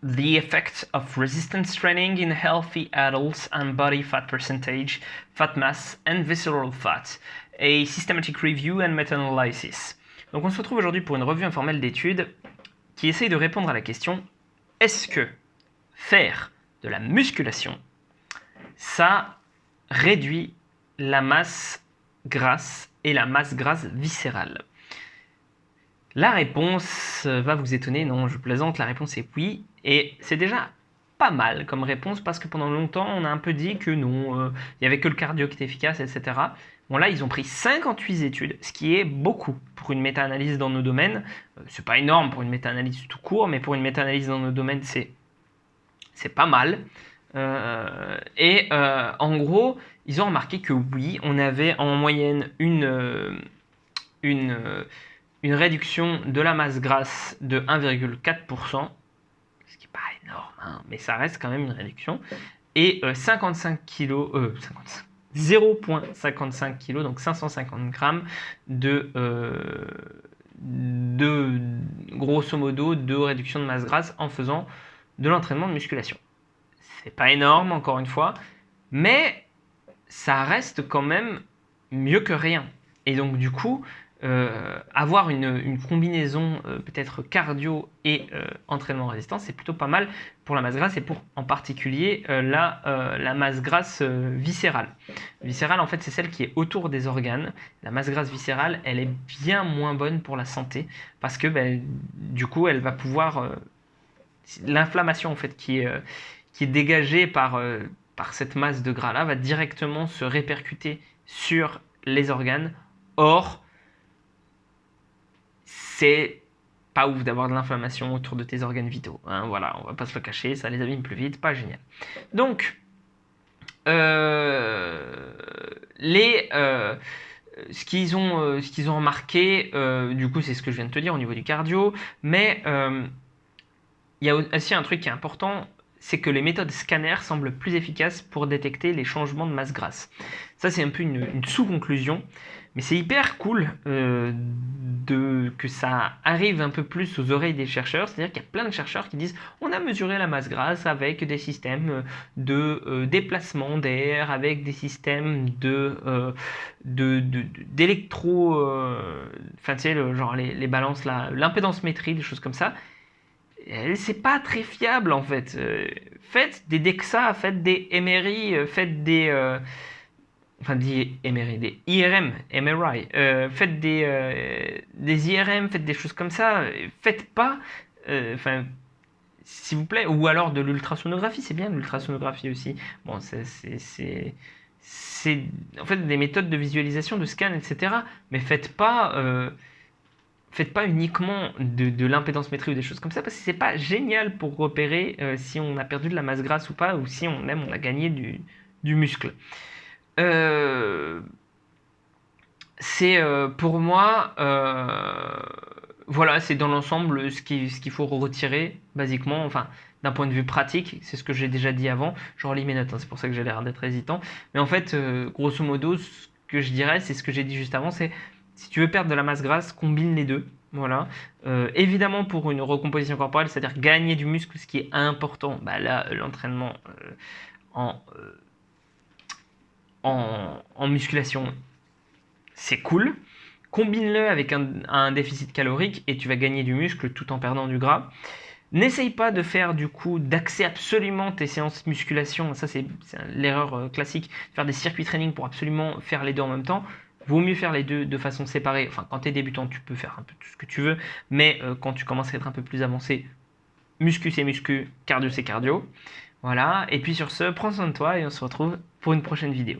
The effects of resistance training in healthy adults and body fat percentage, fat mass and visceral fat, a systematic review and meta-analysis. Donc on se retrouve aujourd'hui pour une revue informelle d'études qui essaye de répondre à la question: est-ce que faire de la musculation, ça réduit la masse grasse et la masse grasse viscérale? La réponse va vous étonner, non, je plaisante, la réponse est oui, et c'est déjà pas mal comme réponse parce que pendant longtemps on a un peu dit que non, il n'y avait que le cardio qui était efficace, etc. Bon là ils ont pris 58 études, ce qui est beaucoup pour une méta-analyse dans nos domaines. C'est pas énorme pour une méta-analyse tout court, mais pour une méta-analyse dans nos domaines c'est pas mal. En gros, ils ont remarqué que oui, on avait en moyenne une réduction de la masse grasse de 1,4%, ce qui n'est pas énorme, hein, mais ça reste quand même une réduction, et 55 kg, 0,55 kg, donc 550 grammes de grosso modo de réduction de masse grasse en faisant de l'entraînement de musculation. C'est pas énorme, encore une fois, mais ça reste quand même mieux que rien. Et donc du coup, avoir une combinaison peut-être cardio et entraînement résistant, c'est plutôt pas mal pour la masse grasse et pour en particulier la masse grasse viscérale. Viscérale, en fait, c'est celle qui est autour des organes. La masse grasse viscérale, elle est bien moins bonne pour la santé parce que du coup, elle va pouvoir... l'inflammation en fait qui est dégagée par cette masse de gras là va directement se répercuter sur les organes. Or, c'est pas ouf d'avoir de l'inflammation autour de tes organes vitaux, hein, voilà, on va pas se le cacher, ça les abîme plus vite, pas génial. Donc, ce qu'ils ont remarqué, du coup, c'est ce que je viens de te dire au niveau du cardio, mais il y a aussi un truc qui est important, c'est que les méthodes scanner semblent plus efficaces pour détecter les changements de masse grasse. Ça, c'est un peu une sous-conclusion, mais c'est hyper cool que ça arrive un peu plus aux oreilles des chercheurs. C'est-à-dire qu'il y a plein de chercheurs qui disent on a mesuré la masse grasse avec des systèmes de déplacement d'air, avec des systèmes d'électro... Enfin, tu sais, genre les balances, l'impédance-métrie, des choses comme ça. C'est pas très fiable en fait. Faites des DEXA, faites des MRI, faites des MRI, des IRM, MRI, faites des IRM, faites des choses comme ça. Faites pas, s'il vous plaît, ou alors de l'ultrasonographie, c'est bien l'ultrasonographie aussi. Bon, c'est en fait des méthodes de visualisation, de scan, etc. Mais faites pas uniquement de l'impédance-métrie ou des choses comme ça, parce que c'est pas génial pour repérer si on a perdu de la masse grasse ou pas, ou si on a gagné du muscle. C'est pour moi, voilà, c'est dans l'ensemble ce qu'il faut retirer, basiquement, enfin, d'un point de vue pratique, c'est ce que j'ai déjà dit avant, je relis mes notes, hein, c'est pour ça que j'ai l'air d'être hésitant, mais en fait, grosso modo, ce que je dirais, c'est ce que j'ai dit juste avant, c'est si tu veux perdre de la masse grasse, combine les deux. Voilà. Évidemment, pour une recomposition corporelle, c'est-à-dire gagner du muscle, ce qui est important, bah là, l'entraînement en, en musculation, c'est cool. Combine-le avec un déficit calorique et tu vas gagner du muscle tout en perdant du gras. N'essaye pas de faire du coup d'axer absolument tes séances musculation, ça c'est l'erreur classique, faire des circuits training pour absolument faire les deux en même temps. Vaut mieux faire les deux de façon séparée. Enfin, quand tu es débutant, tu peux faire un peu tout ce que tu veux, mais quand tu commences à être un peu plus avancé, muscu c'est muscu, cardio c'est cardio. Voilà, et puis sur ce, prends soin de toi et on se retrouve pour une prochaine vidéo.